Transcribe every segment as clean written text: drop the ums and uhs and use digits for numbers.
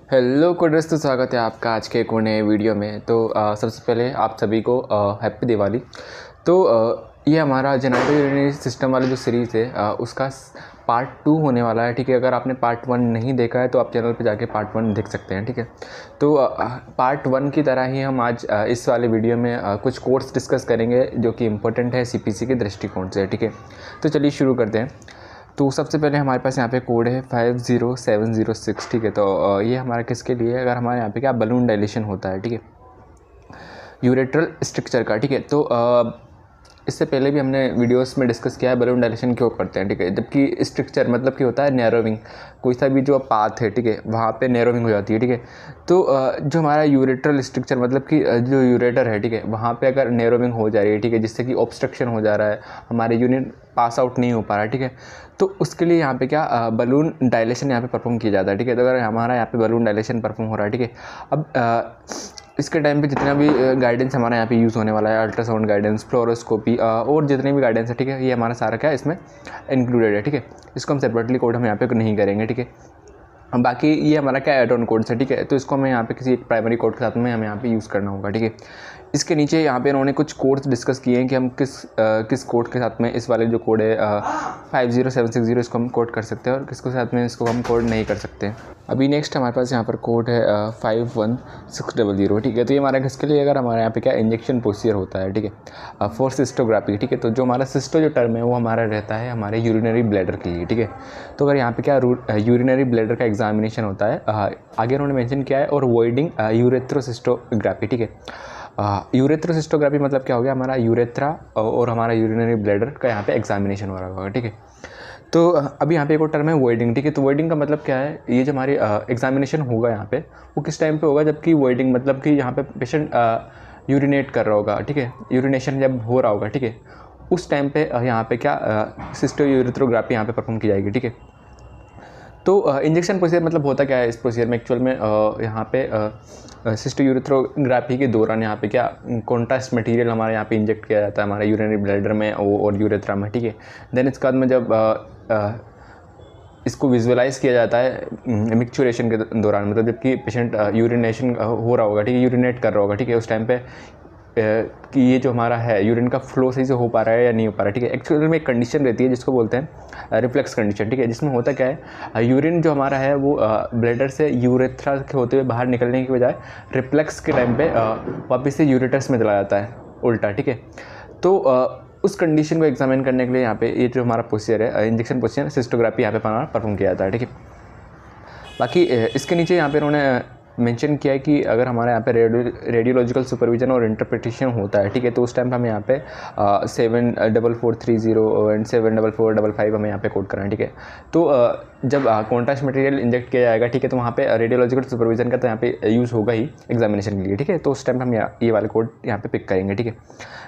Hello coders, तो स्वागत है आपका आज के एक और नए वीडियो में। तो सबसे पहले आप सभी को हैप्पी दिवाली। तो ये हमारा जेनेटिव यूरिनरी सिस्टम वाला जो सीरीज़ है उसका पार्ट 2 होने वाला है। ठीक है, अगर आपने पार्ट 1 नहीं देखा है तो आप चैनल पे जाके पार्ट 1 देख सकते हैं। ठीक है, तो पार्ट 1 की तरह ही हम आज इस वाले वीडियो में कुछ कोर्स डिस्कस करेंगे जो कि इम्पोर्टेंट है सीपीसी के दृष्टिकोण से। ठीक है, तो चलिए शुरू करते हैं। तो सबसे पहले हमारे पास यहाँ पे कोड है 50706। ठीक है, तो ये हमारा किसके लिए है? अगर हमारे यहाँ पे क्या बलून डायलेशन होता है, ठीक है, यूरेट्रल स्ट्रक्चर का। ठीक है, तो इससे पहले भी हमने वीडियोस में डिस्कस किया है बलून डायलेशन क्यों करते हैं। ठीक है, जबकि स्ट्रक्चर मतलब कि होता है नैरोविंग, कोई सा भी जो पाथ है, ठीक है, वहाँ पे नैरोविंग हो जाती है। ठीक है, तो जो हमारा यूरेट्रल स्ट्रक्चर मतलब कि जो यूरेटर है, ठीक है, वहाँ पे अगर नैरोविंग हो जा रही है, ठीक है, जिससे कि ऑब्स्ट्रक्शन हो जा रहा है, हमारे यूरिन पास आउट नहीं हो पा रहा है, ठीक है, तो उसके लिए यहाँ पे क्या बलून डायलेशन यहाँ पे परफॉर्म किया जाता है। ठीक है, तो अगर हमारा यहाँ पे बलून डायलेशन परफॉर्म हो रहा है, ठीक है, अब इसके टाइम पे जितना भी गाइडेंस हमारा यहाँ पे यूज़ होने वाला है, अल्ट्रासाउंड गाइडेंस, फ्लोरोस्कोपी और जितने भी गाइडेंस है, ठीक है, ये हमारा सारा क्या है इसमें इंक्लूडेड है। ठीक है, इसको हम सेपरेटली कोड हम यहाँ पे नहीं करेंगे। ठीक है, बाकी ये हमारा क्या एड ऑन कोड्स है। ठीक है, तो इसको हमें यहाँ पे किसी एक प्राइमरी कोड के साथ में हमें यहाँ पे यूज़ करना होगा। ठीक है, इसके नीचे यहाँ पे इन्होंने कुछ कोड्स डिस्कस किए हैं कि हम किस कोड के साथ में इस वाले जो कोड है 50760 इसको हम कोड कर सकते हैं और किसके साथ में इसको हम कोड नहीं कर सकते हैं। अभी नेक्स्ट हमारे पास यहाँ पर कोड है 51600। ठीक है, तो ये हमारा किसके लिए? अगर हमारे यहाँ पे क्या इंजेक्शन प्रोसीजर होता है, ठीक है, फॉर सिस्टोग्राफी। ठीक है, तो जो हमारा सिस्टो जो टर्म है वो हमारा रहता है हमारे यूरिनरी ब्लैडर के लिए। ठीक है, तो अगर यहाँ पे क्या यूरिनरी ब्लैडर का एग्जामिनेशन होता है, आगे उन्होंने मेंशन किया है, और वॉइडिंग यूरेथ्रोसिस्टोग्राफी। ठीक है, यूरेथ्रोसिस्टोग्राफी मतलब क्या हो गया? हमारा यूरेथ्रा और हमारा यूरिनरी ब्लैडर का यहाँ पे एग्जामिनेशन हो रहा होगा। ठीक है, तो अभी यहाँ पे एक और टर्म है वॉइडिंग। ठीक है, तो वॉइडिंग का मतलब क्या है? ये जो हमारी एग्जामिनेशन होगा यहाँ पे वो किस टाइम पे होगा? जबकि वॉइडिंग मतलब कि यहाँ पे पेशेंट यूरिनेट कर रहा होगा। ठीक है, यूरिनेशन जब हो रहा होगा, ठीक है, उस टाइम पे यहाँ पे क्या सिस्टो यूरेथ्रोग्राफी यहाँ पे परफॉर्म की जाएगी। ठीक है, तो इंजेक्शन प्रोसीजर मतलब होता क्या है इस प्रोसीजर में? एक्चुअल में यहाँ पे सिस्टो यूरेथ्रोग्राफी के दौरान यहाँ पे क्या कॉन्ट्रास्ट मटेरियल हमारे यहाँ पे इंजेक्ट किया जाता है हमारे यूरिनरी ब्लैडर में और यूरेथ्रा में। ठीक है, देन इसके बाद में जब इसको विजुअलाइज़ किया जाता है मिक्चुरेशन के दौरान, मतलब जबकि पेशेंट यूरिनेशन हो रहा होगा, ठीक है, यूरिनेट कर रहा होगा, ठीक है, उस टाइम पे कि ये जो हमारा है यूरिन का फ्लो सही से हो पा रहा है या नहीं हो पा रहा है। ठीक है, एक्चुअल में एक कंडीशन रहती है जिसको बोलते हैं रिफ्लेक्स कंडीशन। ठीक है, जिसमें होता क्या है, यूरिन जो हमारा है वो ब्लैडर से यूरेथ्रा के होते हुए बाहर निकलने की बजाय रिफ्लेक्स के टाइम पे वापस से यूरेटस में चला जाता है उल्टा। ठीक है, तो उस कंडीशन को एग्जामिन करने के लिए यहाँ पे ये जो हमारा प्रोसीजर है इंजेक्शन प्रोसीजर सिस्टोग्राफी यहाँ पे परफॉर्म किया जाता है। ठीक है, बाकी इसके नीचे यहाँ पे उन्होंने मेंशन किया है कि अगर हमारे यहाँ पे रेडियोलॉजिकल सुपरविजन और इंटरप्रिटेशन होता है, ठीक है, तो उस टाइम पे हमें यहाँ पे 74430 एंड 74455 हमें यहाँ पे कोड करना है। ठीक है, तो जब कॉन्ट्रास्ट मटेरियल इंजेक्ट किया जाएगा, ठीक है, तो वहाँ पे रेडियोलॉजिकल सुपरविजन का तो यहाँ पे यूज़ होगा ही एग्जामिनेशन के लिए। ठीक है, तो उस टाइम हम ये वाले कोड यहाँ पे पिक करेंगे। ठीक है,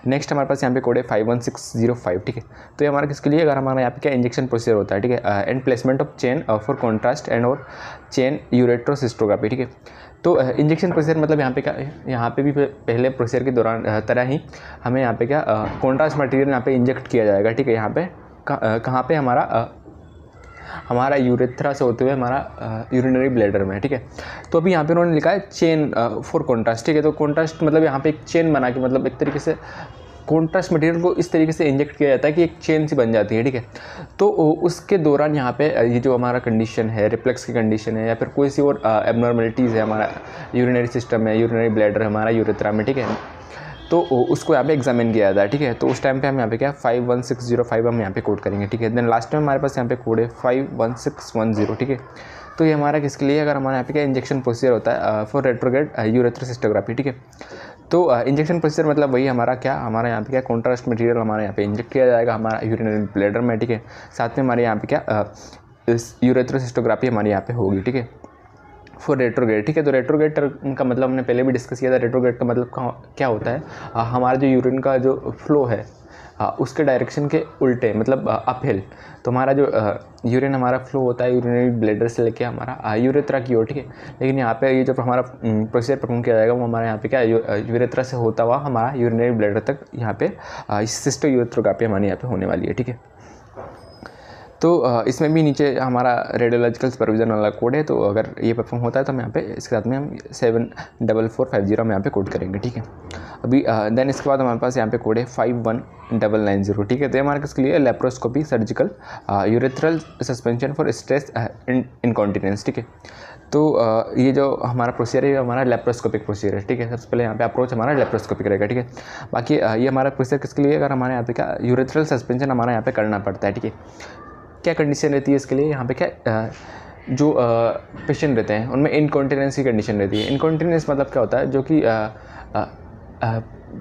नेक्स्ट हमारे पास यहाँ पे कोड है 51605। ठीक है, तो ये हमारा किसके लिए? अगर हमारा यहाँ पे क्या इंजेक्शन प्रोसीजर होता है, ठीक है, and placement of chain for contrast and और चेन यूरेट्रोसिस्टोग्राफी। ठीक है, तो इंजेक्शन प्रोसीजर मतलब यहाँ पे क्या, यहाँ पे भी पहले प्रोसीजर के दौरान तरह ही हमें यहाँ पे क्या कॉन्ट्रास्ट मटेरियल यहाँ पे इंजेक्ट किया जाएगा। ठीक है, यहाँ पे कहाँ पे? हमारा यूरेथ्रा से होते हुए हमारा यूरिनरी ब्लैडर में। ठीक है, तो अभी यहाँ पे उन्होंने लिखा है चेन फॉर कॉन्ट्रास्ट। ठीक है, तो कॉन्ट्रास्ट मतलब यहाँ पे एक चेन बना के, मतलब एक तरीके से कॉन्ट्रास्ट मटेरियल को इस तरीके से इंजेक्ट किया जाता है कि एक चेन सी बन जाती है। ठीक है, तो उसके दौरान यहाँ पे ये जो हमारा कंडीशन है, रिफ्लेक्स की कंडीशन है या फिर कोई सी और एबनॉर्मलिटीज़ है हमारा यूरिनरी सिस्टम है, यूरिनरी ब्लैडर हमारा यूरेथ्रा में, ठीक है, तो उसको यहाँ पे एग्जामिन किया जाता है। ठीक है, तो उस टाइम पे हम यहाँ पे क्या 51605 हम यहाँ पे कोड करेंगे। ठीक है, देन लास्ट में हमारे पास यहाँ पे कोड है 51610। ठीक है, तो ये हमारा किसके लिए? अगर हमारे यहाँ पे क्या इंजेक्शन प्रोसीजर होता है फॉर रेट्रोग्रेड यूरेथ्रोसिस्टोग्राफी। ठीक है, तो इंजेक्शन प्रोसीजर मतलब वही हमारा क्या, हमारा यहाँ पे क्या कॉन्ट्रास्ट मटेरियल हमारे यहाँ पे इंजेक्ट किया जाएगा हमारा यूरिनरी ब्लैडर में। ठीक है, साथ में हमारे यहाँ पे क्या यूरेथ्रोसिस्टोग्राफी हमारे यहाँ पे होगी। ठीक है, फॉर रेट्रोग्रेड। ठीक है, तो रेट्रोग्रेड का मतलब हमने पहले भी डिस्कस किया था। रेट्रोग्रेड का मतलब क्या होता है? हमारा जो यूरिन का जो फ्लो है उसके डायरेक्शन के उल्टे, मतलब अपहिल। तो हमारा जो यूरिन हमारा फ्लो होता है यूरिनरी ब्लैडर से लेके हमारा यूरेथ्रा की ओर। ठीक है, लेकिन यहाँ पे ये जो हमारा प्रोसीजर परफॉर्म किया जाएगा वो हमारे यहाँ पे क्या यूरेथ्रा से होता हुआ हमारा यूरिनरी ब्लैडर तक यहाँ पे सिस्टो यूरेथ्रोग्राफी हमारे यहाँ पे होने वाली है। ठीक है, इसमें भी नीचे हमारा रेडियोलॉजिकल सुपरविजन वाला कोड है, तो अगर ये परफॉर्म होता है तो हम यहाँ पे इसके साथ में हम 74450 हम यहाँ पे कोड करेंगे, ठीक है। अभी देन इसके बाद हमारे पास यहाँ पे कोड है 51990, ठीक है। तो हमारे किसके लिए laparoscopy surgical urethral suspension for stress incontinence, ठीक है। तो ये जो हमारा प्रोसीजर है हमारा लेप्रोस्कोपिक प्रोसीजर है, ठीक है। सबसे पहले यहाँ पे अप्रोच हमारा लेप्रोस्कोपिक रहेगा, ठीक है। बाकी ये हमारा प्रोसीजर किसके लिए, अगर हमारे यहाँ पे क्या यूरेथ्रल सस्पेंशन हमारा यहाँ पे करना पड़ता है, ठीक है। क्या कंडीशन रहती है इसके लिए, यहाँ पे क्या जो पेशेंट रहते हैं उनमें इनकॉन्टिनेंस की कंडीशन रहती है। इनकॉन्टिनेंस मतलब क्या होता है, जो कि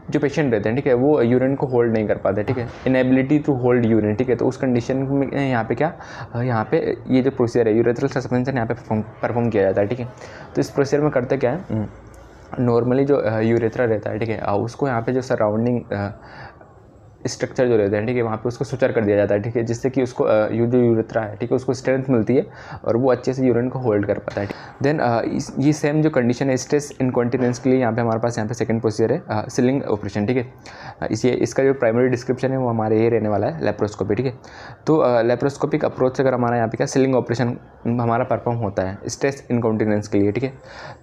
जो पेशेंट रहते हैं, ठीक है, वो यूरिन को होल्ड नहीं कर पाते, ठीक है, इनएबिलिटी टू होल्ड यूरिन, ठीक है। तो उस कंडीशन में यहाँ पे क्या यहाँ पे ये जो प्रोसीजर है यूरेथ्रल सस्पेंशन यहाँ पे परफॉर्म किया जाता है, ठीक है। तो इस प्रोसीजर में करते क्या है, नॉर्मली जो यूरेथ्रा रहता है, ठीक है, उसको यहाँ पे जो सराउंडिंग स्ट्रक्चर जो रहते हैं, ठीक है, वहाँ पे उसको सुचर कर दिया जाता है, ठीक है, जिससे कि उसको जो यूरेथ्रा है, ठीक है, उसको स्ट्रेंथ मिलती है और वो अच्छे से यूरिन को होल्ड कर पाता है। देन ये सेम जो कंडीशन है स्ट्रेस इनकॉन्टिनेंस के लिए यहाँ पे हमारे पास यहाँ पे सेकंड प्रोसीजर है सिलिंग ऑपरेशन, ठीक है। इसका जो प्राइमरी डिस्क्रिप्शन है वो हमारे ये रहने वाला है लेप्रोस्कोपी, ठीक है। तो लेप्रोस्कोपिक अप्रोच से अगर हमारा यहाँ पे क्या सिलिंग ऑपरेशन हमारा परफॉर्म होता है स्ट्रेस इनकॉन्टिनेंस के लिए, ठीक है,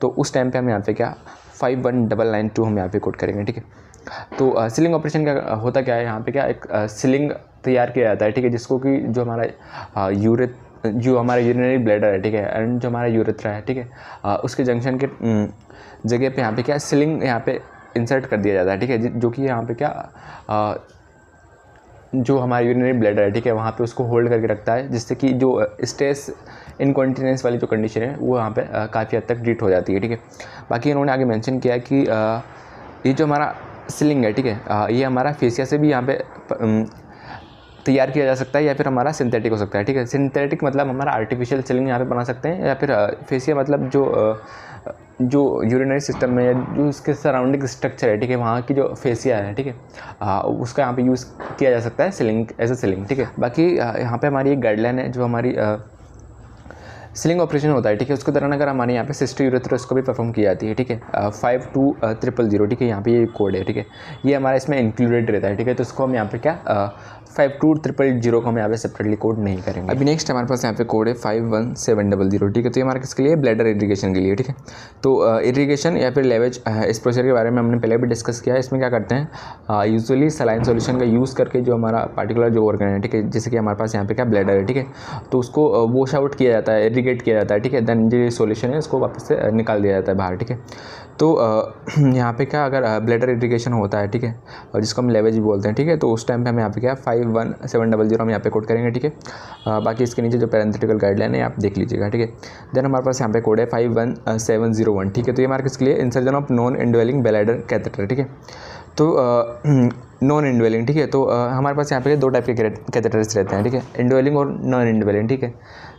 तो उस टाइम पर हम यहाँ पे क्या 51992 हम यहाँ पे कोड करेंगे, ठीक है। तो सिलिंग ऑपरेशन का होता क्या है, यहाँ पे क्या एक सिलिंग तैयार किया जाता है, ठीक है, जिसको कि जो हमारा यूरिनरी ब्लैडर है, ठीक है, एंड जो हमारा यूरेथ्रा है, ठीक है, उसके जंक्शन के जगह पे यहाँ पे क्या सिलिंग यहाँ पे इंसर्ट कर दिया जाता है, ठीक है, जो कि यहाँ पे क्या जो हमारा यूरिनरी ब्लैडर है, ठीक है, वहाँ पे उसको होल्ड करके रखता है, जिससे कि जो स्ट्रेस इनकॉन्टिनेंस वाली जो कंडीशन है वो यहाँ पे काफ़ी हद तक ट्रीट हो जाती है, ठीक है। बाकी इन्होंने आगे मेंशन किया कि ये जो हमारा सिलिंग है, ठीक है, ये हमारा फेसिया से भी यहाँ पे तैयार किया जा सकता है या फिर हमारा सिंथेटिक हो सकता है, ठीक है। सिंथेटिक मतलब हमारा आर्टिफिशियल सिलिंग यहाँ पे बना सकते हैं, या फिर फेसिया मतलब जो यूरिनरी सिस्टम में या जो उसके सराउंडिंग स्ट्रक्चर है, ठीक है, वहाँ की जो फेसिया है, ठीक है, उसका यहाँ पे यूज़ किया जा सकता है सिलिंग एज ए सिलिंग, ठीक है। बाकी यहाँ पे हमारी एक गाइडलाइन है जो हमारी सिलिंग ऑपरेशन होता है, ठीक है, उसके दौरान अगर हमारे यहाँ पे सिस्टो यूरेथ्रोस्कोपी परफॉर्म की जाती है, ठीक है, 52000, ठीक है, यहाँ पे ये कोड है, ठीक है, ये हमारा इसमें इंक्लूडेड रहता है, ठीक है। तो इसको हम यहाँ पे क्या 52000 को हम यहाँ पे सेपरेटली कोड नहीं करेंगे। अभी नेक्स्ट हमारे पास यहाँ पे कोड है 51700, ठीक है। तो ये हमारा किसके लिए, ब्लैडर इरिगेशन के लिए, ठीक है। तो इरिगेशन या फिर लेवेज इस प्रोसीजर के बारे में हमने पहले भी डिस्कस किया है। इसमें क्या करते हैं, यूजुअली सलाइन सॉल्यूशन का यूज़ करके जो हमारा पार्टिकुलर जो ऑर्गन है, ठीक है, जैसे कि हमारे पास यहाँ पे क्या ब्लैडर है, ठीक है, तो उसको वॉश आउट किया जाता है, इरिगेट किया जाता है, ठीक है। देन जो सॉल्यूशन है उसको वापस से निकाल दिया जाता है बाहर, ठीक है। तो यहाँ पे क्या अगर ब्लैडर इरिगेशन होता है, ठीक है, और जिसको हम लेवेज भी बोलते हैं, ठीक है, तो उस टाइम पे हम यहाँ पे क्या 51700 हम यहाँ पे कोड करेंगे, ठीक है। बाकी इसके नीचे जो पैरेंथेटिकल गाइडलाइन है आप देख लीजिएगा, ठीक है। देन हमारे पास यहाँ पे कोड है 51701, ठीक है। तो ये हमारे किसके लिए, insertion of non indwelling bladder catheter, ठीक है। तो नॉन इनवेलिंग, ठीक है, तो हमारे पास यहाँ पे दो टाइप के कैथेटर्स रहते हैं, ठीक है, इनवेलिंग और नॉन इनवेलिंग, ठीक है।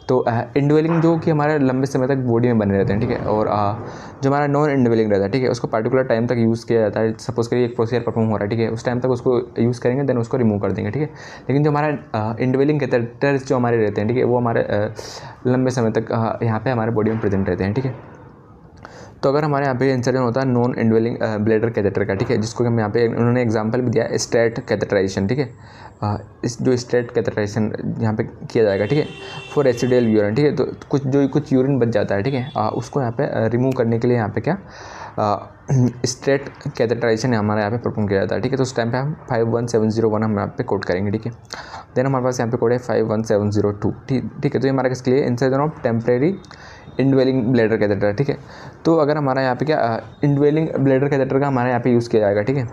तो इनवेलिंग जो कि हमारे लंबे समय तक बॉडी में बने रहते हैं, ठीक है, और जो हमारा नॉन इनवेलिंग रहता है, ठीक है, उसको पर्टिकुलर टाइम तक यूज़ किया जाता है। सपोज करिए एक प्रोसीजर परफॉर्म हो रहा है, ठीक है, उस टाइम तक उसको यूज़ करेंगे, देन उसको रिमूव कर देंगे, ठीक है। लेकिन जो हमारा इनवेलिंग कैथेटर्स जो हमारे रहते हैं, ठीक है, वो हमारे लंबे समय तक यहाँ पे हमारे बॉडी में प्रेजेंट रहते हैं, ठीक है। तो अगर हमारे यहाँ पे इंसर्जन होता है नॉन इनवेलिंग ब्लैडर कैथेटर का, ठीक है, जिसको हम यहाँ पे उन्होंने एग्जांपल भी दिया स्ट्रेट कैथेटराइजेशन, ठीक है, इस जो स्ट्रेट कैथेटराइजेशन यहाँ पे किया जाएगा, ठीक है, फॉर रेसिडुअल यूरिन, ठीक है। तो कुछ यूरिन बच जाता है, ठीक है, उसको यहाँ पे रिमूव करने के लिए यहाँ पे क्या स्ट्रेट कैथेटराइजेशन हमारे यहाँ पे परफॉर्म किया जाता है, ठीक है। तो उस टाइम पे हम 51701 हम यहाँ पे कोड करेंगे, ठीक है। देन हमारे पास यहाँ पे कोड है 51702, ठीक है। तो ये हमारा किसके लिए, insertion of temporary indwelling bladder catheter, ठीक है। तो अगर हमारा यहाँ पे क्या इनवेलिंग ब्लैडर कैथेटर का हमारे यहाँ पे यूज़ किया जाएगा, ठीक है,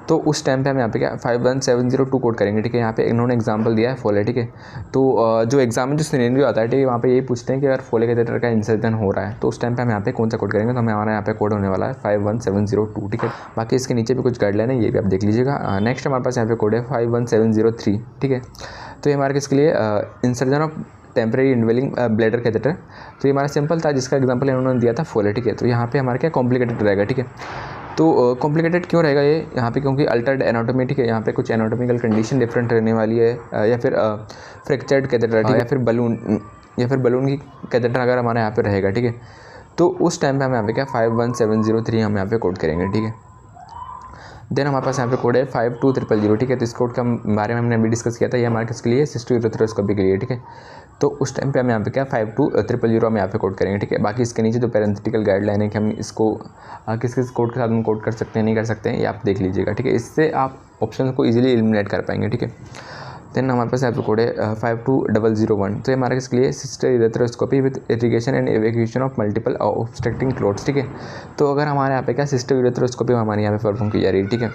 तो उस टाइम पे हम यहाँ पे क्या 51702 कोड करेंगे, ठीक है। यहाँ पे इन्होंने एग्जांपल दिया है फोले, ठीक है। तो जो एग्जाम में जो सिनेरियो आता है, ठीक है, वहाँ पे यही पूछते हैं कि अगर फोले कैथेटर का इंसर्जन हो रहा है तो उस टाइम पे हम यहाँ पे कौन सा कोड करेंगे, तो हमें हमारा यहाँ पे कोड होने वाला है 51702, ठीक है। बाकी इसके नीचे भी कुछ गाइडलाइन है, ये भी आप देख लीजिएगा। नेक्स्ट हमारे पास यहाँ पे कोड है 51703, ठीक है। तो ये हमारे किसके लिए, insertion of temporary indwelling bladder catheter. तो ये हमारा सिंपल था, जिसका एग्जांपल इन्होंने दिया था फोले, ठीक है। तो यहाँ पे हमारा क्या कॉम्प्लिकेटेड रहेगा, ठीक है। तो कॉम्प्लिकेटेड क्यों रहेगा ये यहाँ पे, क्योंकि अल्टर्ड एनाटॉमी, ठीक है, यहाँ पे कुछ एनाटॉमिकल कंडीशन डिफरेंट रहने वाली है, या फिर फ्रैक्चर्ड कैथेटर, ठीक है, या फिर बलून की कैथेटर अगर हमारे यहाँ पे रहेगा, ठीक है, तो उस टाइम पे हम यहाँ पे क्या 51703 हम यहाँ पे कोड करेंगे, ठीक है। देन हमारे पास यहाँ पे कोड है 52000, ठीक है। तो इस कोड के बारे में हमने अभी डिस्कस किया था, ये हमारे किसके लिए, सिस्टो यूरेथ्रोस्कोपी के लिए, ठीक है। तो उस टाइम पे हम यहाँ पे क्या 52000 हम यहाँ पे कोड करेंगे, ठीक है। बाकी इसके नीचे जो पैरेंथेटिकल गाइडलाइन है कि हम इसको किस किस कोड के साथ हम कोड कर सकते हैं, नहीं कर सकते हैं, ये आप देख लीजिएगा, ठीक है। इससे आप ऑप्शन को ईजिली एलिमिनेट कर पाएंगे, ठीक है। देन हमारे पास यहाँ पे कोड है 52001, तो ये हमारे किसके लिए, cystourethroscopy with irrigation and evacuation of multiple obstructing clots, ठीक है। तो अगर हमारे यहाँ पे क्या सिस्टो यूरेथ्रोस्कोपी हमारे यहाँ पे परफॉर्म की जा रही है, ठीक है।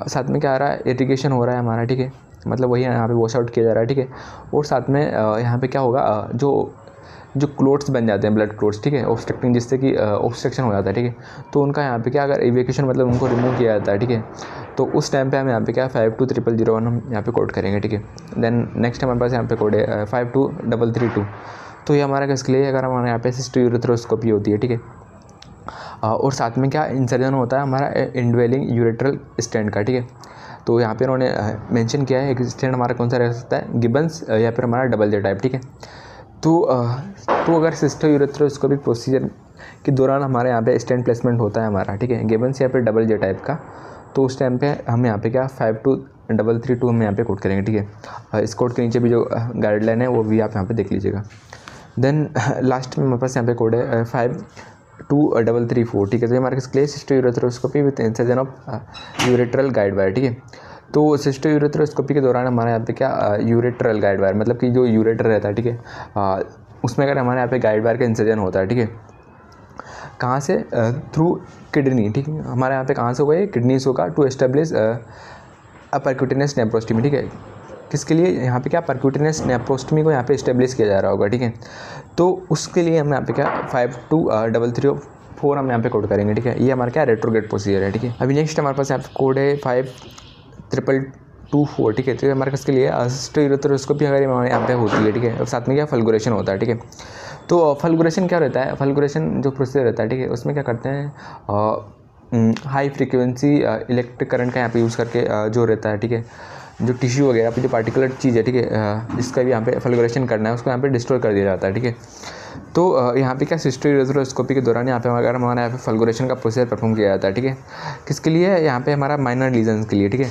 साथ में क्या आ रहा है, इरिगेशन हो रहा है हमारा, ठीक है, मतलब वही यहाँ पे वॉश आउट किया जा रहा है, ठीक है। और साथ में यहाँ पे क्या होगा, जो क्लोट्स बन जाते हैं, ब्लड क्लोट्स, ठीक है, ऑब्स्ट्रक्टिंग, जिससे कि ऑब्स्ट्रक्शन हो जाता है, ठीक है। तो उनका यहाँ पे क्या, अगर इवेक्यूशन मतलब उनको रिमूव किया जाता है, ठीक है, तो उस टाइम पे हम यहाँ पे क्या 52001 हम यहाँ पे कोड करेंगे, ठीक है। देन नेक्स्ट हमारे पास यहाँ पे कोड है 52332, तो ये हमारा किसके लिए, अगर हमारे यहाँ पे सिस्टो यूरेथ्रोस्कोपी होती है, ठीक है। और साथ में क्या इंसर्जन होता है हमारा इनवेलिंग यूरेट्रल स्टेंट का, ठीक है। तो यहाँ पे उन्होंने मेंशन किया है एक स्टेंट हमारा कौन सा रह सकता है, गिब्बन्स या फिर हमारा डबल जे टाइप, ठीक है। तो अगर सिस्टो यूरेथ्रोस्कोपी प्रोसीजर के दौरान हमारे यहाँ पे स्टेंट प्लेसमेंट होता है हमारा, ठीक है, गिब्बन्स या फिर डबल जे टाइप का, तो उस टाइम पे हम यहाँ पे क्या 52332 हम यहाँ पे कोड करेंगे, ठीक है। इस कोड के नीचे भी जो गाइडलाइन है वो भी आप यहाँ पे देख लीजिएगा। देन लास्ट में हमारे पास यहाँ पे कोड है 52334, ठीक है। तो हमारे किसके लिए, cystourethroscopy with insertion of ureteral guide wire, ठीक है। तो सिस्टो यूरेथ्रोस्कोपी के दौरान हमारे यहाँ पे क्या यूरेट्रल गाइड वायर, मतलब कि जो यूरेटर रहता है, ठीक है, उसमें अगर हमारे यहाँ पे गाइड वायर का इंसर्जन होता है, ठीक है, कहाँ से, थ्रू किडनी, ठीक है। हमारे यहाँ पे कहाँ से होगा, ये किडनी से होगा, टू एस्टेब्लिश परक्यूटेनियस नेफ्रोस्टमी, ठीक है। किसके लिए, यहाँ पे क्या परक्यूटेनियस नेफ्रोस्टमी को यहाँ पे इस्टेब्लिश किया जा रहा होगा, ठीक है। तो उसके लिए हम यहाँ पे क्या 52334 हम यहाँ पे कोड करेंगे, ठीक है। ये हमारा क्या रेट्रोग्रेड प्रोसीजर है, ठीक है। अभी नेक्स्ट हमारे पास यहाँ पे कोड है 52224, ठीक है। तो हमारे किसके लिए, सिस्टो यूरेथ्रोस्कोपी अगर हमारे यहाँ पे होती है, ठीक है, और साथ में क्या फल्गुरेशन होता है, ठीक है। तो फल्गुरेशन क्या रहता है, फल्गुरेशन जो प्रोसीजर रहता है, ठीक है, उसमें क्या करते हैं, हाई फ्रीक्वेंसी इलेक्ट्रिक करंट का यहाँ पे यूज़ करके जो रहता है, ठीक है, जो टिश्यू वगैरह पे जो पार्टिकुलर चीज़ है, ठीक है, जिसका भी यहाँ पे फल्गुरेशन करना है उसको यहाँ पे डिस्ट्रॉय कर दिया जाता है, ठीक है। तो यहाँ पे क्या सिस्टो यूरेथ्रोस्कोपी के दौरान यहाँ पे अगर हमारे यहाँ पे फल्गुरेशन का प्रोसीजर परफॉर्म किया जाता है, ठीक है, किसके लिए, यहाँ पे हमारा माइनर लीजन्स के लिए, ठीक है।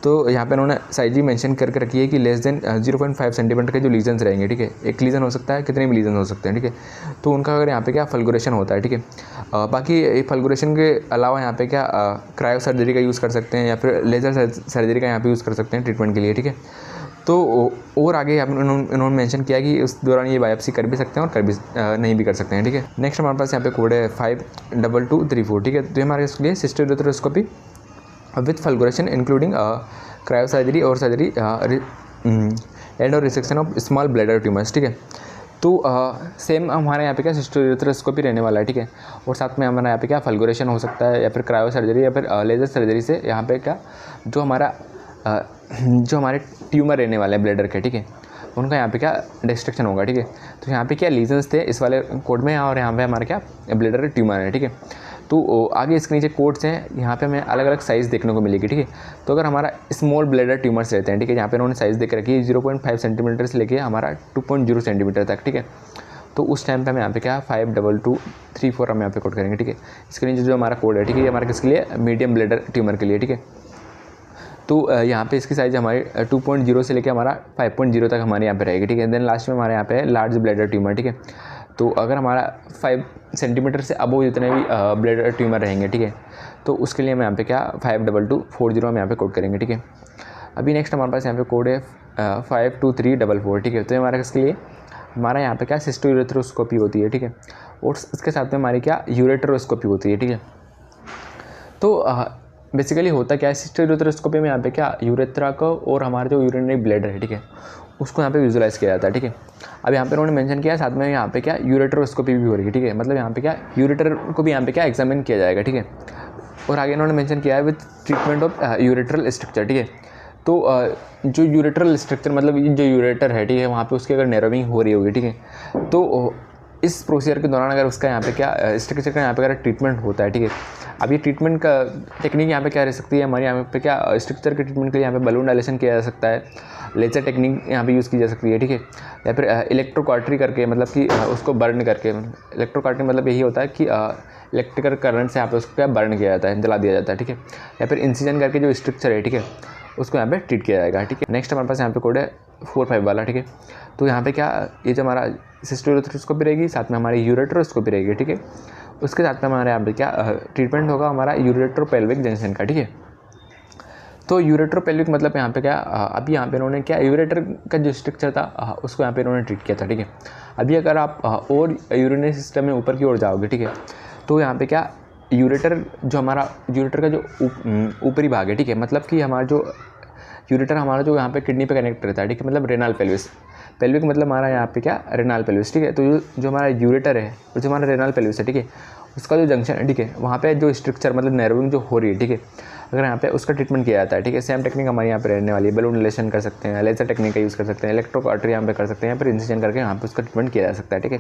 तो यहाँ पे उन्होंने साइज भी मेंशन करके रखी है कि लेस देन 0.5 सेंटीमीटर के जो लीजन्स रहेंगे, ठीक है, एक लीजन हो सकता है, कितने भी लीजन हो सकते हैं, ठीक है। तो उनका अगर यहाँ पे क्या फल्गुरेशन होता है, ठीक है। बाकी फल्गुरेशन के अलावा यहाँ पे क्या क्रायो सर्जरी का यूज़ कर सकते हैं या फिर लेज़र सर्जरी का यहाँ पे यूज़ कर सकते हैं ट्रीटमेंट के लिए, ठीक है। तो और आगे इन्होंने मेंशन किया कि उस दौरान ये बायोप्सी कर भी सकते हैं और कर भी नहीं भी कर सकते हैं, ठीक है। नेक्स्ट हमारे पास यहाँ पे कोड है 52234, ठीक है। तो हमारे इसके लिए सिस्टो यूरेथ्रोस्कोपी विथ फल्गुरेशन इंक्लूडिंग क्रायो सर्जरी और सर्जरी एंड और resection of small bladder tumours, ठीक है। तो सेम हमारे यहाँ पे क्या सिस्टो यूरेथ्रोस्कोपी रहने वाला है, ठीक है। और साथ में हमारे यहाँ पे क्या फल्गुरेशन हो सकता है या फिर क्रायो सर्जरी या फिर लेज़र सर्जरी से यहाँ पे क्या जो हमारे ट्यूमर रहने वाले हैं ब्लैडर के, ठीक है, उनका यहाँ पे क्या डिस्ट्रक्शन होगा, ठीक है। तो यहाँ पे क्या लीजन्स थे इस वाले कोड में, और यहाँ पे हमारे क्या ब्लैडर ट्यूमर है, ठीक है। तो आगे इसके नीचे कोड्स हैं, यहाँ पे हमें अलग अलग साइज़ देखने को मिलेगी, ठीक है। तो अगर हमारा स्मॉल ब्लैडर ट्यूमर्स रहते हैं, ठीक है, यहाँ पे उन्होंने साइज़ देख रखी है 0.5 सेंटीमीटर से लेके हमारा 2.0 सेंटीमीटर तक, ठीक है। तो उस टाइम पे हम यहाँ पे क्या 52234 हम यहाँ पे कोड करेंगे, ठीक है। इसके नीचे जो हमारा कोड है, ठीक है, ये हमारे किसके लिए, मीडियम ब्लैडर ट्यूमर के लिए, ठीक है। तो यहाँ पे इसकी साइज़ हमारी 2.0 से लेके हमारा 5.0 तक हमारे यहाँ पे रहेगी, ठीक है। देन लास्ट में हमारे यहाँ पे है लार्ज ब्लैडर ट्यूमर, ठीक है। तो अगर हमारा 5 सेंटीमीटर से अबव जितने भी ब्लैडर ट्यूमर रहेंगे, ठीक है, तो उसके लिए हम यहाँ पे क्या 52240 हम यहाँ पे कोड करेंगे, ठीक है। अभी नेक्स्ट हमारे पास यहाँ पे कोड है 52344, ठीक है। तो हमारा किसके लिए, हमारा यहाँ पे क्या सिस्टो यूरेथ्रोस्कोपी होती है, ठीक है, और इसके साथ में हमारी क्या यूरेट्रोस्कोपी होती है, ठीक है। तो बेसिकली होता क्या है, सिस्टो यूरेथ्रोस्कोपी में यहाँ पे क्या यूरेथ्रा को और हमारा जो यूरिनरी ब्लैडर है, ठीक है, उसको यहाँ पे विजुलाइज किया जाता है, ठीक है। अब यहाँ पे उन्होंने मेंशन किया साथ में यहाँ पे क्या यूरेट्रोस्कोपी भी हो रही है, ठीक है, मतलब यहाँ पे क्या यूरेटर को भी यहाँ पे क्या एग्जामिन किया जाएगा, ठीक है। और आगे इन्होंने मेंशन किया है with treatment of urethral structure, ठीक है। तो जो यूरेट्रल स्ट्रक्चर मतलब जो यूरेटर है, ठीक है, वहाँ पे उसकी अगर नैरोविंग हो रही होगी, ठीक है, तो इस प्रोसीजर के दौरान अगर उसका यहाँ पे क्या स्ट्रक्चर का यहाँ पे अगर ट्रीटमेंट होता है, ठीक है। अब ये ट्रीटमेंट का टेक्निक यहाँ पे क्या रह सकती है हमारे यहाँ पे, क्या स्ट्रक्चर के ट्रीटमेंट के लिए यहाँ पे बलून डायलेशन किया जा सकता है, लेजर टेक्निक यहाँ पे यूज़ की जा सकती है, ठीक है। या फिर इलेक्ट्रोकॉटरी करके, मतलब कि उसको बर्न करके, इलेक्ट्रोकॉटरी मतलब यही होता है कि इलेक्ट्रिकल करंट से यहाँ पे उसको क्या बर्न किया जाता है, जला दिया जाता है, ठीक है। या फिर इंसिजन करके जो स्ट्रक्चर है, ठीक है, उसको यहाँ पे ट्रीट किया जाएगा, ठीक है। नेक्स्ट हमारे पास यहाँ पे कोड है 4-5 वाला, ठीक है। तो यहाँ पे क्या, ये जो हमारा सिस्टोयूरेथ्रोस्कोपी रहेगी, साथ में हमारी यूरेट्रोस्कोपी रहेगी, ठीक है। उसके साथ में हमारे यहाँ पे क्या ट्रीटमेंट होगा हमारा यूरेट्रोपेल्विक जंक्शन का, ठीक है। तो यूरेट्रोपेल्विक मतलब यहाँ पे क्या, अभी यहाँ पे इन्होंने क्या यूरेटर का जो स्ट्रक्चर था उसको यहाँ पे इन्होंने ट्रीट किया था, ठीक है। अभी अगर आप और यूरिनरी सिस्टम में ऊपर की ओर जाओगे, ठीक है, तो यहाँ पे क्या यूरेटर जो हमारा यूरेटर का जो ऊपरी भाग है, ठीक है, मतलब कि हमारा जो यूरेटर हमारा जो यहाँ पे किडनी पे कनेक्ट रहता है, ठीक है, मतलब रेनाल पेल्विस, पेल्विक मतलब हमारा यहाँ पे क्या रेनाल पेल्विस, ठीक है। तो जो हमारा यूरेटर है और जो हमारा रेनाल पेल्विस है, ठीक है, उसका जो जंक्शन है, ठीक है, वहाँ पे जो स्ट्रक्चर मतलब नर्विंग जो हो रही है, ठीक है, अगर यहाँ पे उसका ट्रीटमेंट किया जाता है, ठीक है। सेम टेक्निक हमारे यहाँ पे रहने वाली है, बलून डायलेशन कर सकते हैं, लेजर टेक्निक का यूज़ कर सकते हैं, इलेक्ट्रोकॉटरी यहाँ पे कर सकते हैं, या फिर इंसिजन करके यहाँ पे उसका ट्रीटमेंट किया जा सकता है, ठीक है।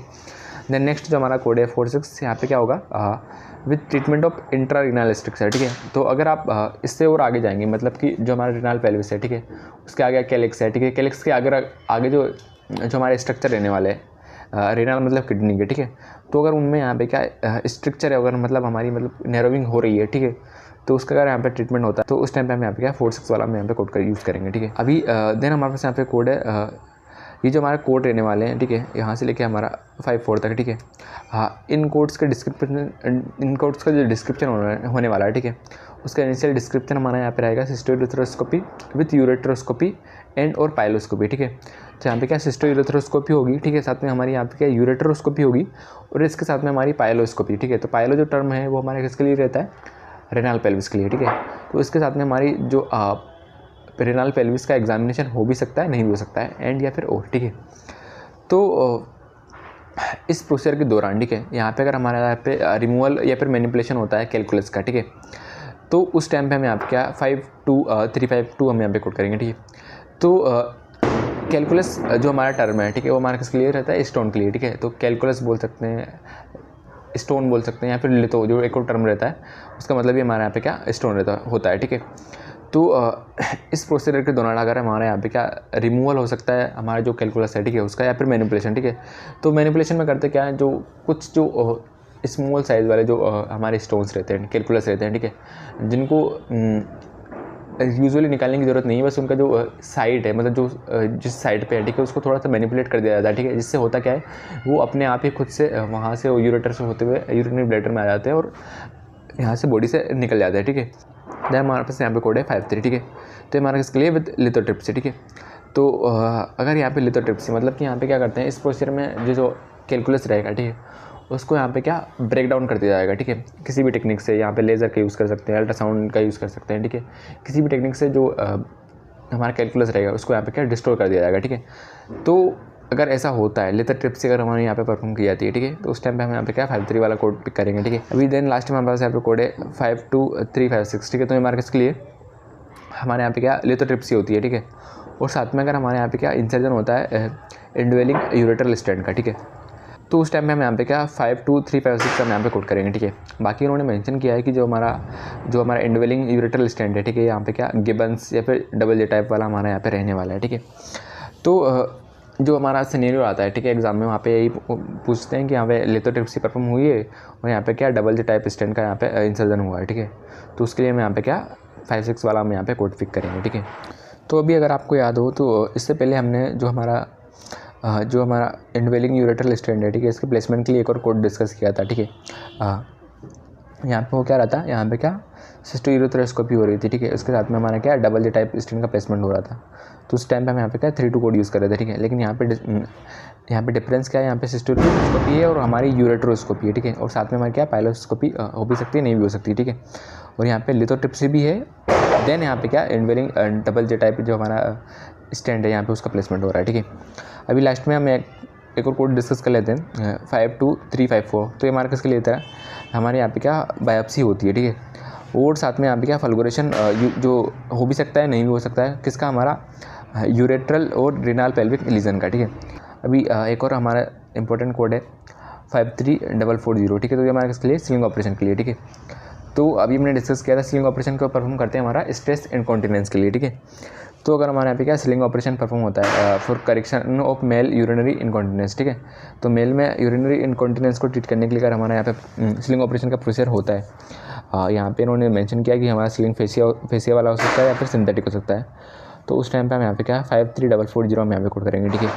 देन नेक्स्ट जो हमारा कोड है 4-6, यहाँ पे क्या होगा with treatment of intra renal structure, ठीक है। तो अगर आप इससे और आगे जाएंगे, मतलब कि जो हमारा रिनाल पेल्विस है, ठीक है, उसके आगे कैलिक्स है, ठीक है, कैलिक्स के आगे जो हमारे स्ट्रक्चर रहने वाले हैं, रेनाल मतलब किडनी के, ठीक है। तो अगर उनमें यहाँ पे क्या स्ट्रक्चर है, अगर मतलब हमारी मतलब नैरोविंग हो रही है, ठीक है, तो उसका अगर यहाँ पे ट्रीटमेंट होता है तो उस टाइम पे हम यहाँ पे क्या 4-6 वाला हम यहाँ पे कोड कर यूज़ करेंगे, ठीक है। अभी देन हमारे पास यहाँ पे कोड है, ये जो हमारे कोड रहने वाले हैं, ठीक है, यहाँ से लेके हमारा 5-4 तक, ठीक है। हाँ, इन कोड्स का जो डिस्क्रिप्शन होने वाला है, ठीक है, उसका इनिशियल डिस्क्रिप्शन हमारा यहाँ पे रहेगा सिस्टोयूरेथ्रोस्कोपी विथ यूरेट्रोस्कोपी एंड और पाइलोस्कोपी, ठीक है। तो यहाँ पे क्या सिस्टोयूरेथ्रोस्कोपी होगी, ठीक है, साथ में हमारी यहाँ पे क्या यूरेट्रोस्कोपी होगी और इसके साथ में हमारी पाइलोस्कोपी, ठीक है। तो पाइलो जो टर्म है वो हमारे किसके लिए रहता है, रेनाल पेल्विस के लिए, ठीक है। तो इसके साथ में हमारी जो रेनाल पेल्विस का एग्जामिनेशन हो भी सकता है, नहीं भी हो सकता है, एंड या फिर और, ठीक है। तो इस प्रोसीजर के दौरान, ठीक है, यहाँ पे अगर हमारे यहाँ पे रिमूवल या फिर मैनिपुलेशन होता है कैलकुलस का, ठीक है, तो उस टाइम पे हम यहाँ पे क्या 5-2-3-5-2 हम यहाँ पे कोड करेंगे, ठीक है। तो कैलकुलस जो हमारा टर्म है, ठीक है, वो हमारा किसके लिए रहता है, स्टोन के लिए, ठीक है। तो कैलकुलस बोल सकते हैं, स्टोन बोल सकते हैं, या फिर लिथो जो एक और टर्म रहता है, उसका मतलब भी हमारे यहाँ पे क्या स्टोन होता है, ठीक है। तो इस प्रोसीजर के दौरान अगर हमारे यहाँ पे क्या रिमूवल हो सकता है हमारा जो कैलकुलस है, ठीक है, उसका, या फिर मैनिपुलेशन, ठीक है। तो मैनिपुलेशन में करते क्या है, जो कुछ जो स्मॉल साइज़ वाले जो हमारे स्टोन्स रहते हैं, कैलकुलस रहते हैं, ठीक है, जिनको यूजुअली निकालने की ज़रूरत नहीं है, बस उनका जो साइड है, मतलब जो जिस साइड पे है, ठीक है, उसको थोड़ा सा मैनिपुलेट कर दिया जाता है, ठीक है। जिससे होता क्या है, वो अपने आप ही खुद से वहाँ से यूरेटर से होते हुए यूरिनरी ब्लैडर में आ जाते हैं और यहाँ से बॉडी से निकल जाता है, ठीक है। देन हमारे पास यहाँ पे कोड है 5-3, ठीक है। तो हमारा किसके लिए विद लिथोट्रिप्सी, ठीक है। तो अगर यहाँ पे लिथोट्रिप्सी मतलब कि यहाँ पे क्या करते हैं, इस प्रोसीजर में जो कैलकुलस रहेगा, ठीक है, उसको यहाँ पे क्या ब्रेक डाउन कर दिया जाएगा, ठीक है, किसी भी टेक्निक से। यहाँ पे लेज़र का यूज़ कर सकते हैं, अल्ट्रासाउंड का यूज़ कर सकते हैं, ठीक है। किसी भी टेक्निक से जो हमारा कैलकुलस रहेगा उसको यहाँ पे क्या डिस्ट्रॉय कर दिया जाएगा, ठीक है। तो अगर ऐसा होता है, लिथोट्रिप्सी अगर हमारे यहाँ पे परफॉर्म की जाती है, ठीक है, तो उस टाइम पे हम यहाँ पे क्या 5-3 वाला कोड पिक करेंगे, ठीक है। अभी देन लास्ट में हमारे पास यहाँ पे कोड है 5-2-3-5-6, ठीक है। तो हमारे किसके लिए, हमारे यहाँ पे क्या लिथोट्रिप्सी होती है, ठीक है, और साथ में अगर हमारे यहाँ पे क्या इंसर्जन होता है इंडवेलिंग यूरेटरल स्टेंट का, ठीक है। तो उस टाइम पे हम यहाँ पे क्या 5-2-3-5-6 हम यहाँ पे कोड करेंगे, ठीक है। बाकी उन्होंने मेंशन किया है कि जो हमारा इंडवेलिंग यूरेटरल स्टेंट है, ठीक है, यहाँ पे क्या गिबन्स या फिर डबल जे टाइप वाला हमारा यहाँ पे रहने वाला है, ठीक है। तो जो हमारा सिनेरियो आता है, ठीक है, एग्जाम में, वहाँ पे यही पूछते हैं कि यहाँ पे लिथोट्रिप्सी परफॉर्म हुई है और यहाँ पे क्या डबल जे टाइप स्टेंट का यहाँ पे इंसर्जन हुआ है, ठीक है। तो उसके लिए हम यहाँ पे क्या 5-6 वाला हम यहाँ पे कोड पिक करेंगे, ठीक है। तो अभी अगर आपको याद हो तो इससे पहले हमने जो हमारा इंडवेलिंग यूरेटरल स्टेंट है, ठीक है, इसके प्लेसमेंट के लिए एक और कोड डिस्कस किया था, ठीक है। यहाँ पे वो क्या रहता है, यहाँ पे क्या सिस्टोयूरेथ्रोस्कोपी हो रही थी, ठीक है, उसके साथ में हमारा क्या डबल जे टाइप स्टेंट का प्लेसमेंट हो रहा था। तो उस टाइम पे हम यहाँ पे क्या 3-2 कोड यूज़ कर रहे थे, ठीक है। लेकिन यहाँ पे डिफरेंस क्या है, यहाँ पे सिस्टोयूरेथ्रोस्कोपी है और हमारी यूरेट्रोस्कोपी है, ठीक है, और साथ में हमारी क्या पाइलोस्कोपी हो भी सकती है, नहीं भी हो सकती, ठीक है। और यहाँ पे लिथोट्रिप्सी भी है। देन यहाँ पे क्या इंडवेलिंग डबल जे टाइप जो हमारा स्टेंट है, यहाँ पे उसका प्लेसमेंट हो रहा है, ठीक है। अभी लास्ट में हम एक और कोड डिस्कस कर लेते हैं 5-2-3-5-4। तो ये हमारे किसके लिए था, हमारे यहाँ पे क्या बायोप्सी होती है, ठीक है, और साथ में यहाँ पे क्या फ्लगोरेशन जो हो भी सकता है, नहीं भी हो सकता है, किसका, हमारा यूरेट्रल और रिनाल पेल्विक लीजन का, ठीक है। अभी एक और हमारा इंपॉर्टेंट कोड है 53,440, ठीक है। तो ये हमारा किसके लिए, स्लिंग ऑपरेशन के लिए, ठीक है। तो अभी हमने डिस्कस किया था स्लिंग ऑपरेशन को परफॉर्म करते हैं हमारा स्ट्रेस इनकॉन्टिनेंस के लिए, ठीक है। तो अगर हमारे यहाँ पे क्या स्लिंग ऑपरेशन परफॉर्म होता है for correction of male urinary incontinence, ठीक है। तो मेल में यूरिनरी इनकॉन्टिनेंस को ट्रीट करने के लिए अगर हमारा यहाँ पे स्लिंग ऑपरेशन का प्रोसीजर होता है, यहाँ पे इन्होंने मेंशन किया कि हमारा स्लिंग फेसिया वाला हो सकता है या फिर सिंथेटिक हो सकता है। तो उस टाइम पे हम यहाँ पे क्या 53,440 हम यहाँ पे कोड करेंगे, ठीक है।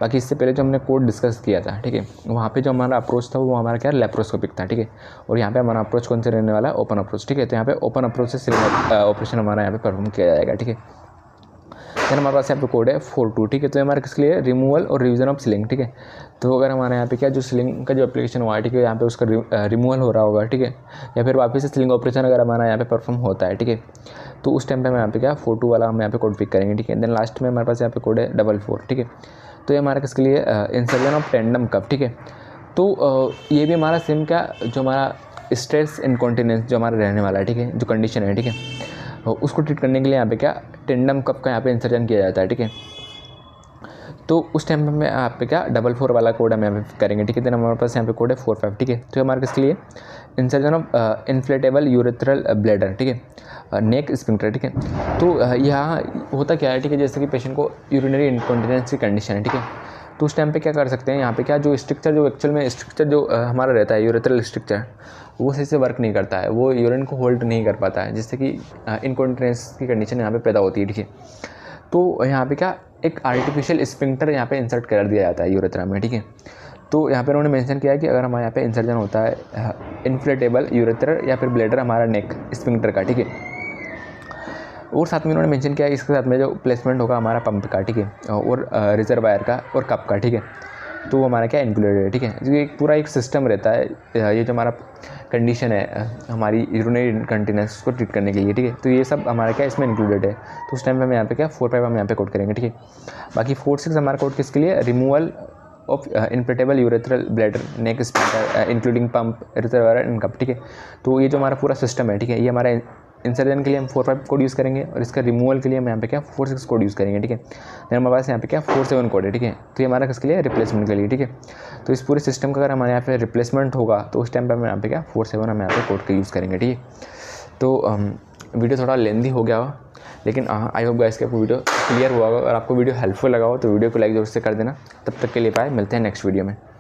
बाकी इससे पहले जो हमने कोड डिस्कस किया था, ठीक है, वहाँ पे जो हमारा अप्रोच था वो हमारा क्या लेप्रोस्कोपिक था, ठीक है। और यहाँ पे हमारा अप्रोच कौन से रहने वाला है, ओपन अप्रोच, ठीक है। तो यहाँ पे ओपन अप्रोच से स्लिंग ऑपरेशन हमारा यहाँ पे परफॉर्म किया जाएगा, ठीक है। फिर हमारे पास यहाँ पे कोड है 42, ठीक है। तो हमारे किसके लिए, रिमूवल और रिवीजन ऑफ स्लिंग, ठीक है। तो अगर हमारे यहाँ पे क्या जो स्लिंग का जो एप्लीकेशन हुआ है, ठीक है, यहाँ पे उसका रिमूवल हो रहा होगा, ठीक है, या फिर वापस से स्लिंग ऑपरेशन अगर हमारा यहाँ पे परफॉर्म होता है, ठीक है, तो उस टाइम पे हम यहाँ पे क्या 42 वाला हम यहाँ पे कोड पिक करेंगे, ठीक है। देन लास्ट में हमारे पास यहाँ पे कोड है 44, ठीक है। तो ये हमारा किसके लिए, इंसर्जन ऑफ टेंडम कफ, ठीक है। तो ये भी हमारा सेम क्या जो हमारा स्ट्रेस इनकॉन्टिनेंस जो हमारा रहने वाला है, ठीक है, जो कंडीशन है, ठीक है, उसको ट्रीट करने के लिए यहाँ पे क्या टेंडम कप का यहाँ पे इंसर्जन किया जाता है, ठीक है। तो उस टाइम पे मैं यहाँ पे क्या 44 वाला कोड हम यहाँ पे करेंगे, ठीक है। देन हमारे पास यहाँ पे कोड है 45, ठीक है। तो हमारे किसके लिए, insertion of inflatable urethral bladder, ठीक है, नेक स्फिंक्टर, ठीक है। तो यहाँ होता क्या है, ठीक है, जैसे कि पेशेंट को यूरिनरी इनकॉन्टिनेंस की कंडीशन है, ठीक है। तो उस टाइम पे क्या कर सकते हैं, यहाँ पे क्या जो स्ट्रक्चर जो एक्चुअल में स्ट्रक्चर जो हमारा रहता है यूरेथ्रल स्ट्रक्चर, वो सही से वर्क नहीं करता है, वो यूरिन को होल्ड नहीं कर पाता है, जिससे कि इनकॉन्टिनेंस की कंडीशन यहाँ पे पैदा होती है, ठीक है। तो यहाँ पे क्या एक आर्टिफिशियल स्फिंक्टर यहाँ पे इंसर्ट कर दिया जाता है यूरेथ्रा में, ठीक है। तो यहाँ पे उन्होंने मेंशन किया है कि अगर हमारे यहाँ पे इंसर्जन होता है इन्फ्लेटेबल यूरेथ्रा या फिर ब्लैडर हमारा नेक स्फिंक्टर का, ठीक है, और साथ में उन्होंने मेंशन किया है इसके साथ में जो प्लेसमेंट होगा हमारा पंप का, ठीक है, और रिजर्वायर का और कप का, ठीक है। तो वो हमारा क्या इंक्लूडेड है, ठीक है। जो एक पूरा एक सिस्टम रहता है, ये जो हमारा कंडीशन है हमारी यूरिनरी इनकॉन्टिनेंस को ट्रीट करने के लिए, ठीक है। तो ये सब हमारा क्या इसमें इंक्लूडेड है। तो उस टाइम पे हम यहाँ पे क्या 45 हम यहाँ पे कोड करेंगे, ठीक है। बाकी 46 हमारा कोड किसके लिए, removal of inflatable urethral bladder neck sphincter including pump reservoir and cup, ठीक है। तो ये जो हमारा पूरा सिस्टम है, ठीक है, ये हमारा इंसर्जन के लिए हम 45 कोड यूज़ करेंगे और इसका रिमूवल के लिए हम यहाँ पे क्या 46 कोड यूज़ करेंगे, ठीक है। देन हमारे पास यहाँ पे क्या 47 कोड है, ठीक है। तो ये हमारा किसके लिए, रिप्लेसमेंट के लिए, ठीक है। तो इस पूरे सिस्टम का अगर हमारे यहाँ पे रिप्लेसमेंट होगा तो उस टाइम पे हम यहाँ पे क्या 47 हम यहाँ पे कोड का यूज़ करेंगे, ठीक है। तो वीडियो थोड़ा लेंदी हो गया हो, लेकिन आई होप गाइस कि आपको वीडियो क्लियर हुआ होगा और आपको वीडियो हेल्पफुल लगा हो तो वीडियो को लाइक जरूर से कर देना। तब तक के लिए बाय, मिलते हैं नेक्स्ट वीडियो में।